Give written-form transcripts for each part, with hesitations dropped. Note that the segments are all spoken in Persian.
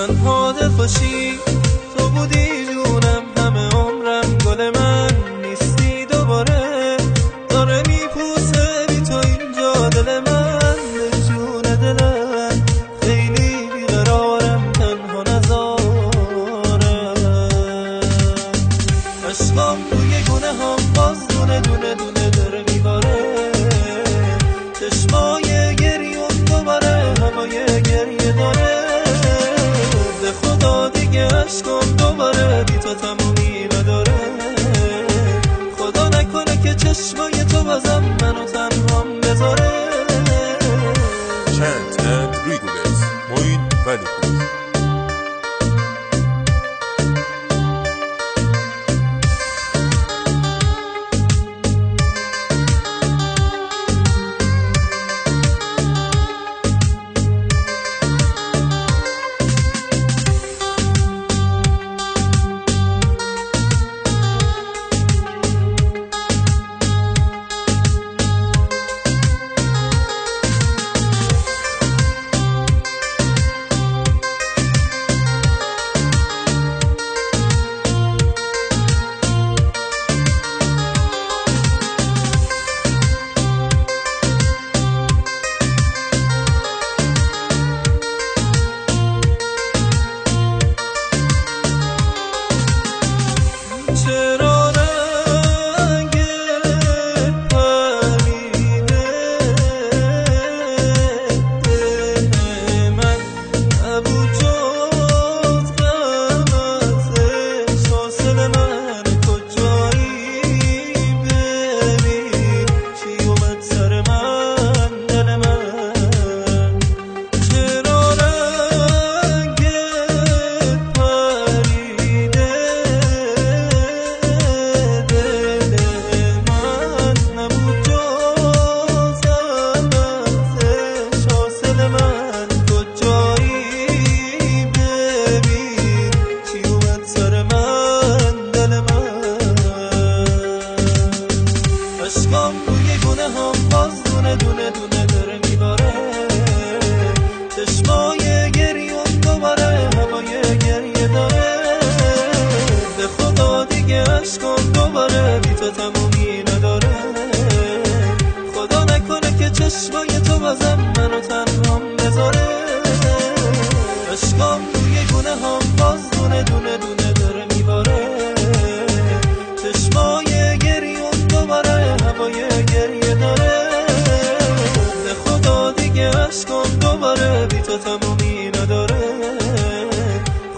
تنها دل خوشی تو بودی جونم، همه عمرم گل من نیستی دوباره، داره میپوسه بی تو اینجا دل من، جون دلم خیلی بیقرارم، تنها نذارم، عشقم روی گونه هم باز دونه دونه دونه داره میباره، چشمای گریون دوباره هوای گریه داره، به خدا دیگه عشقم دوباره بی تو تمومی نداره، خدا نکنه که چشمای تو بازم منو تنهام بذاره. Chant and Rigolets Moin Manipus. چرا رنگ پریده دل من نبود جز غم از احساس من، کجایی ببین چی اومد سر من دل من، چرا رنگ پریده عشقم روی گونه هم باز دونه دونه دونه داره میباره، چشمای گریون دوباره هوای گریه داره، به خدا دیگه عشقم دوباره بی تو تمومی نداره، خدا نکنه که چشمای تو بازم منو تنهام بذاره، عشقم روی گونه هم باز دونه دونه دونه داره میباره، چشمای گریون دوباره هوای گریه داره، به خدا دیگه عشقم دوباره بی تو تمومی نداره،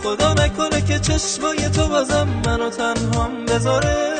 خدا نکنه که چشمای تو بازم منو تنهام بذاره.